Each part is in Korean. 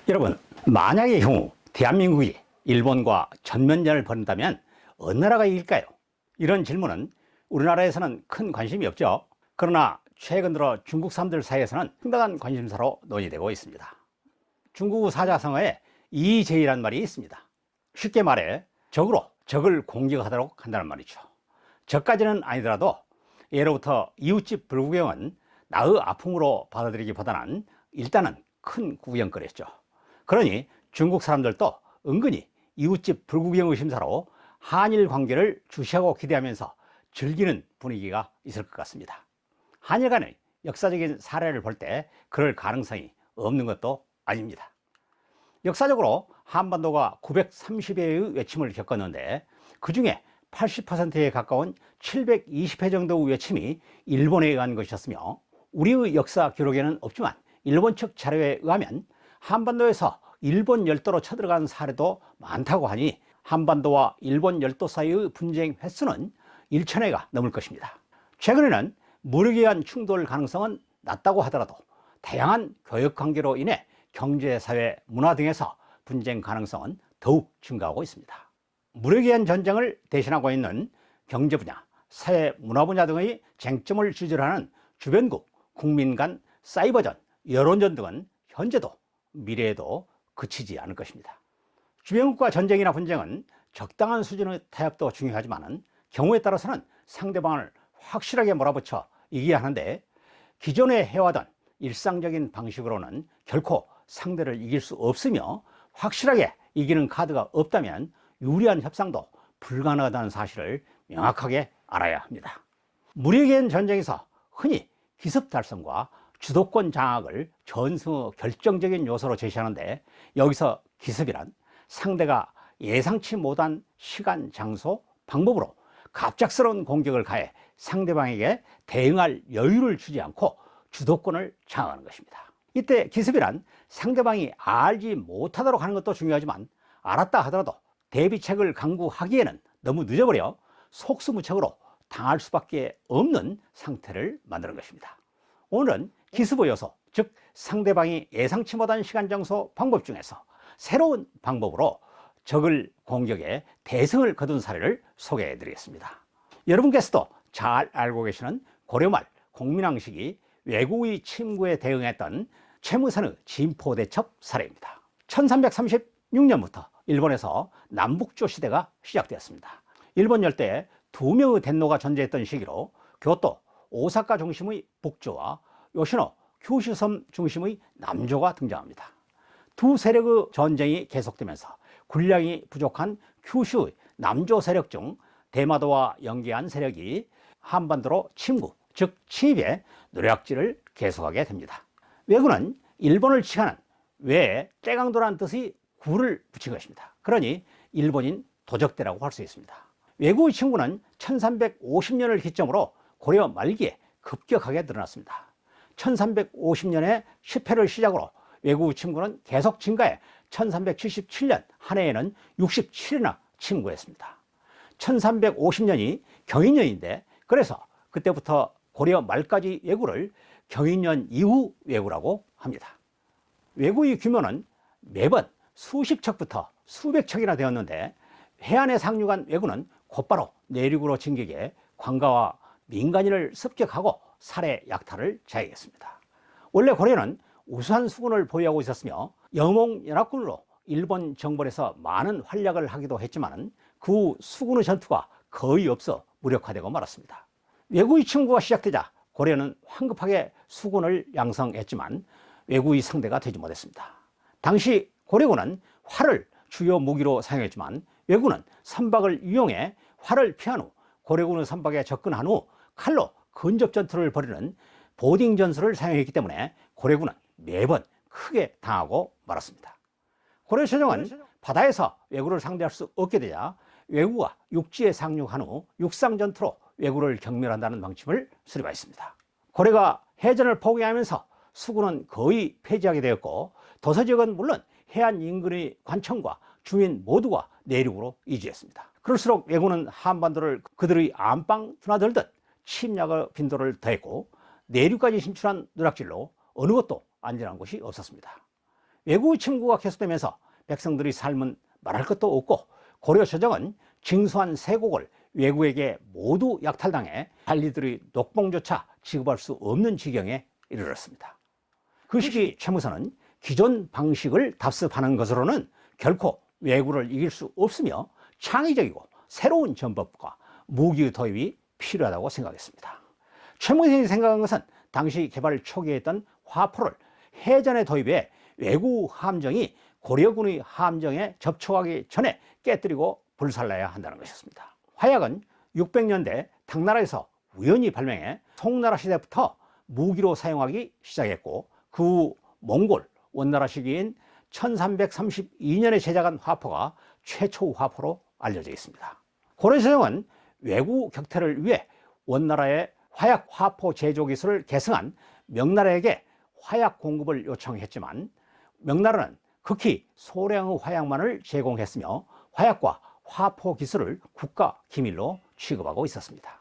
여러분, 만약의 경우 대한민국이 일본과 전면전을 벌인다면 어느 나라가 이길까요? 이런 질문은 우리나라에서는 큰 관심이 없죠. 그러나 최근 들어 중국 사람들 사이에서는 상당한 관심사로 논의되고 있습니다. 중국 사자성어에 이제이란 말이 있습니다. 쉽게 말해 적을 공격하도록 한다는 말이죠. 적까지는 아니더라도 예로부터 이웃집 불구경은 나의 아픔으로 받아들이기보다는 일단은 큰 구경거리였죠. 그러니 중국 사람들도 은근히 이웃집 불구경 의심사로 한일 관계를 주시하고 기대하면서 즐기는 분위기가 있을 것 같습니다. 한일 간의 역사적인 사례를 볼 때 그럴 가능성이 없는 것도 아닙니다. 역사적으로 한반도가 930회의 외침을 겪었는데 그 중에 80%에 가까운 720회 정도의 외침이 일본에 의한 것이었으며, 우리의 역사 기록에는 없지만 일본 측 자료에 의하면 한반도에서 일본 열도로 쳐들어간 사례도 많다고 하니 한반도와 일본 열도 사이의 분쟁 횟수는 1000회가 넘을 것입니다. 최근에는 무력에 의한 충돌 가능성은 낮다고 하더라도 다양한 교역 관계로 인해 경제, 사회, 문화 등에서 분쟁 가능성은 더욱 증가하고 있습니다. 무력에 의한 전쟁을 대신하고 있는 경제 분야, 사회, 문화 분야 등의 쟁점을 주제로 하는 주변국, 국민 간 사이버전, 여론전 등은 현재도 미래에도 그치지 않을 것입니다. 주변국과 전쟁이나 분쟁은 적당한 수준의 타협도 중요하지만 경우에 따라서는 상대방을 확실하게 몰아붙여 이겨야 하는데, 기존에 해와던 일상적인 방식으로는 결코 상대를 이길 수 없으며 확실하게 이기는 카드가 없다면 유리한 협상도 불가능하다는 사실을 명확하게 알아야 합니다. 무력에 의한 전쟁에서 흔히 기습 달성과 주도권 장악을 전승의 결정적인 요소로 제시하는데, 여기서 기습이란 상대가 예상치 못한 시간, 장소, 방법으로 갑작스러운 공격을 가해 상대방에게 대응할 여유를 주지 않고 주도권을 장악하는 것입니다. 이때 기습이란 상대방이 알지 못하도록 하는 것도 중요하지만, 알았다 하더라도 대비책을 강구하기에는 너무 늦어버려 속수무책으로 당할 수밖에 없는 상태를 만드는 것입니다. 오늘은 기습의 요소, 즉 상대방이 예상치 못한 시간, 장소, 방법 중에서 새로운 방법으로 적을 공격에 대승을 거둔 사례를 소개해 드리겠습니다. 여러분께서도 잘 알고 계시는 고려말 공민왕식이 외국의 침구에 대응했던 최무선의 진포대첩 사례입니다. 1336년부터 일본에서 남북조 시대가 시작되었습니다. 일본 열대에 2명의 덴노가 존재했던 시기로 교토, 오사카 중심의 북조와 요시노, 규슈섬 중심의 남조가 등장합니다. 두 세력의 전쟁이 계속되면서 군량이 부족한 규슈의 남조 세력 중 대마도와 연계한 세력이 한반도로 침구, 즉 침입에 노략질을 계속하게 됩니다. 왜군은 일본을 치하는 외에 떼강도라는 뜻의 구를 붙인 것입니다. 그러니 일본인 도적대라고 할 수 있습니다. 외국의 침구는 1350년을 기점으로 고려 말기에 급격하게 늘어났습니다. 1350년에 10회를 시작으로 외국의 침구는 계속 증가해 1377년 한 해에는 67회나 침구했습니다. 1350년이 경인년인데, 그래서 그때부터 고려 말까지 왜구를 경인년 이후 왜구라고 합니다. 왜구의 규모는 매번 수십 척부터 수백 척이나 되었는데, 해안에 상륙한 왜구는 곧바로 내륙으로 진격해 관가와 민간인을 습격하고 살해, 약탈을 자행했습니다. 원래 고려는 우수한 수군을 보유하고 있었으며 영몽연합군으로 일본 정벌에서 많은 활약을 하기도 했지만 그 후 수군의 전투가 거의 없어 무력화되고 말았습니다. 왜구의 침구가 시작되자 고려는 황급하게 수군을 양성했지만 왜구의 상대가 되지 못했습니다. 당시 고려군은 활을 주요 무기로 사용했지만 왜구는 선박을 이용해 활을 피한 후 고려군의 선박에 접근한 후 칼로 근접 전투를 벌이는 보딩 전술을 사용했기 때문에 고려군은 매번 크게 당하고 말았습니다. 고려 최정은 바다에서 왜구를 상대할 수 없게 되자 왜구가 육지에 상륙한 후 육상 전투로 왜구를 경멸한다는 방침을 수립하였습니다. 고려가 해전을 포기하면서 수군은 거의 폐지하게 되었고, 도서 지역은 물론 해안 인근의 관청과 주민 모두가 내륙으로 이주했습니다. 그럴수록 왜구는 한반도를 그들의 안방 드나들듯 침략의 빈도를 더했고, 내륙까지 진출한 누락질로 어느 것도 안전한 곳이 없었습니다. 외국 침구가 계속되면서 백성들의 삶은 말할 것도 없고 고려 조정은 징수한 세곡을 외국에게 모두 약탈당해 관리들의 녹봉조차 지급할 수 없는 지경에 이르렀습니다. 그 시기 최무선은 기존 방식을 답습하는 것으로는 결코 왜구를 이길 수 없으며 창의적이고 새로운 전법과 무기 도입이 필요하다고 생각했습니다. 최무선이 생각한 것은 당시 개발 초기에 있던 화포를 해전에 도입해 외구 함정이 고려군의 함정에 접촉하기 전에 깨뜨리고 불살라야 한다는 것이었습니다. 화약은 600년대 당나라에서 우연히 발명해 송나라 시대부터 무기로 사용하기 시작했고, 그 후 몽골 원나라 시기인 1332년에 제작한 화포가 최초 화포로 알려져 있습니다. 고려조정은 외구 격퇴를 위해 원나라의 화약 화포 제조 기술을 계승한 명나라에게 화약 공급을 요청했지만 명나라는 극히 소량의 화약만을 제공했으며 화약과 화포 기술을 국가 기밀로 취급하고 있었습니다.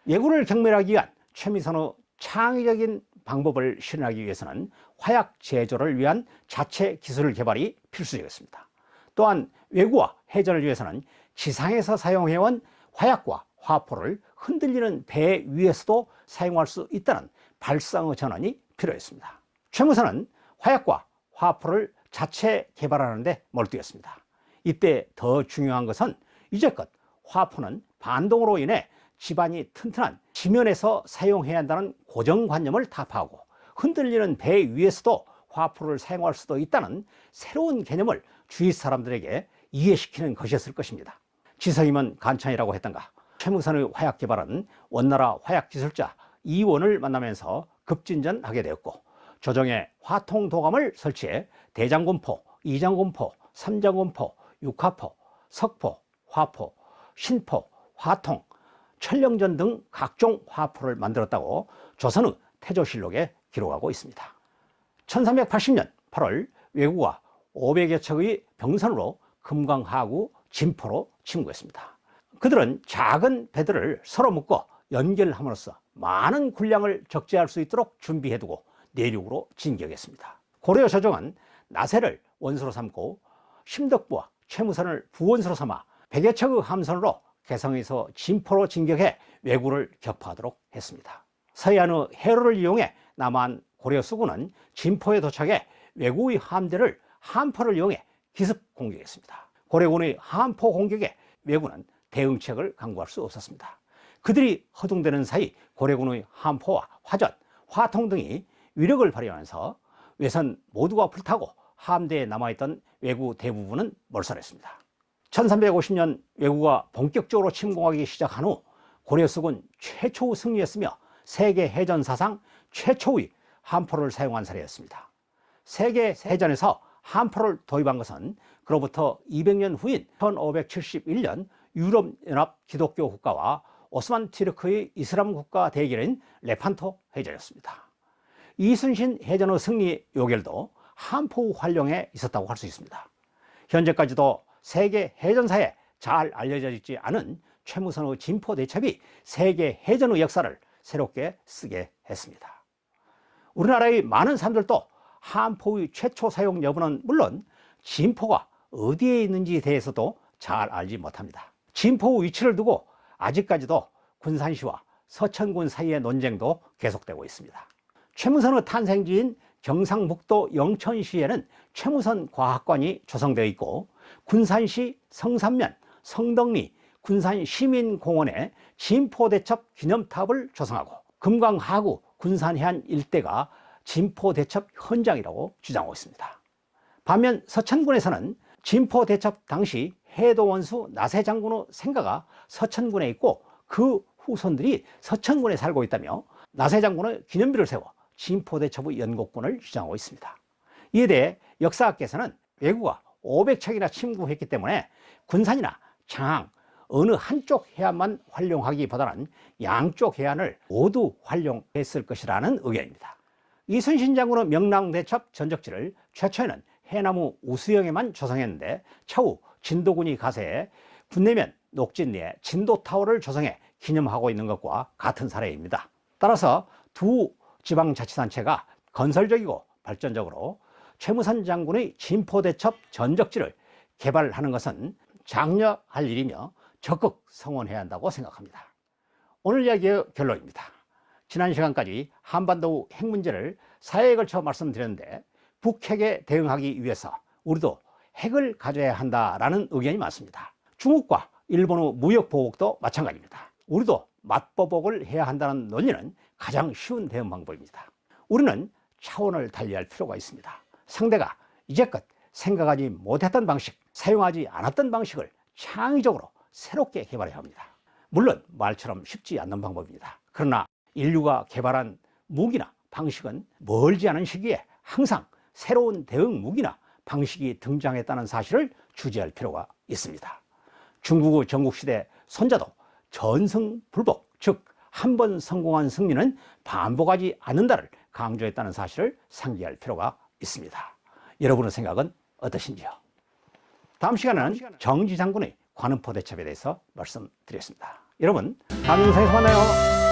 왜구를 경멸하기 위한 최미선의 창의적인 방법을 실현하기 위해서는 화약 제조를 위한 자체 기술 개발이 필수적이었습니다. 또한 왜구와 해전을 위해서는 지상에서 사용해온 화약과 화포를 흔들리는 배 위에서도 사용할 수 있다는 발상의 전환이 필요했습니다. 최무선은 화약과 화포를 자체 개발하는 데 몰두했습니다. 이때 더 중요한 것은 이제껏 화포는 반동으로 인해 집안이 튼튼한 지면에서 사용해야 한다는 고정관념을 타파하고 흔들리는 배 위에서도 화포를 사용할 수도 있다는 새로운 개념을 주위 사람들에게 이해시키는 것이었을 것입니다. 지성이면 간천이라고 했던가, 최무선의 화약 개발은 원나라 화약 기술자 이원을 만나면서 급진전하게 되었고, 조정에 화통도감을 설치해 대장군포, 이장군포, 삼장군포, 육화포, 석포, 화포, 신포, 화통, 천령전 등 각종 화포를 만들었다고 조선의 태조실록에 기록하고 있습니다. 1380년 8월 왜구가 500여 척의 병선으로 금강하구 진포로 침공했습니다. 그들은 작은 배들을 서로 묶어 연결함으로써 많은 군량을 적재할 수 있도록 준비해두고 내륙으로 진격했습니다. 고려 조정은 나세를 원수로 삼고 심덕부와 최무선을 부원수로 삼아 100여 척의 함선으로 개성에서 진포로 진격해 왜구를 격파하도록 했습니다. 서해안의 해로를 이용해 남한 고려 수군은 진포에 도착해 왜구의 함대를 함포를 이용해 기습 공격했습니다. 고려군의 함포 공격에 왜구는 대응책을 강구할 수 없었습니다. 그들이 허둥대는 사이 고려군의 함포와 화전, 화통 등이 위력을 발휘하면서 외선 모두가 불타고 함대에 남아있던 왜구 대부분은 몰살했습니다. 1350년 왜구가 본격적으로 침공하기 시작한 후 고려 수군 최초의 승리였으며 세계 해전 사상 최초의 함포를 사용한 사례였습니다. 세계 해전에서 함포를 도입한 것은 그로부터 200년 후인 1571년 유럽연합 기독교 국가와 오스만 투르크의 이슬람 국가 대결인 레판토 해전이었습니다. 이순신 해전의 승리 요결도 함포 활용에 있었다고 할 수 있습니다. 현재까지도 세계 해전사에 잘 알려져 있지 않은 최무선의 진포 대첩이 세계 해전의 역사를 새롭게 쓰게 했습니다. 우리나라의 많은 사람들도 함포의 최초 사용 여부는 물론 진포가 어디에 있는지에 대해서도 잘 알지 못합니다. 진포의 위치를 두고 아직까지도 군산시와 서천군 사이의 논쟁도 계속되고 있습니다. 최무선의 탄생지인 경상북도 영천시에는 최무선 과학관이 조성되어 있고, 군산시 성산면, 성덕리, 군산시민공원에 진포대첩 기념탑을 조성하고, 금강하구, 군산해안 일대가 진포대첩 현장이라고 주장하고 있습니다. 반면 서천군에서는 진포대첩 당시 해도원수 나세장군의 생가가 서천군에 있고 그 후손들이 서천군에 살고 있다며 나세장군의 기념비를 세워 진포대첩의 연곡군을 주장하고 있습니다. 이에 대해 역사학계에서는 왜구가 500척이나 침공했기 때문에 군산이나 장항 어느 한쪽 해안만 활용하기보다는 양쪽 해안을 모두 활용했을 것이라는 의견입니다. 이순신 장군의 명랑대첩 전적지를 최초에는 해나무 우수영에만 조성했는데 차후 진도군이 가세해 군내면 녹진리에 진도타워를 조성해 기념하고 있는 것과 같은 사례입니다. 따라서 두 지방자치단체가 건설적이고 발전적으로 최무선 장군의 진포대첩 전적지를 개발하는 것은 장려할 일이며 적극 성원해야 한다고 생각합니다. 오늘 이야기의 결론입니다. 지난 시간까지 한반도 핵 문제를 사회에 걸쳐 말씀드렸는데, 북핵에 대응하기 위해서 우리도 핵을 가져야 한다라는 의견이 많습니다. 중국과 일본의 무역 보복도 마찬가지입니다. 우리도 맞보복을 해야 한다는 논리는 가장 쉬운 대응 방법입니다. 우리는 차원을 달리할 필요가 있습니다. 상대가 이제껏 생각하지 못했던 방식, 사용하지 않았던 방식을 창의적으로 새롭게 개발해야 합니다. 물론 말처럼 쉽지 않는 방법입니다. 그러나 인류가 개발한 무기나 방식은 멀지 않은 시기에 항상 새로운 대응 무기나 방식이 등장했다는 사실을 주지할 필요가 있습니다. 중국의 전국시대 손자도 전승불복, 즉 한 번 성공한 승리는 반복하지 않는다를 강조했다는 사실을 상기할 필요가 있습니다. 여러분의 생각은 어떠신지요? 다음 시간에는 정지 장군의 관음포 대첩에 대해서 말씀드리겠습니다. 여러분, 다음 영상에서 만나요.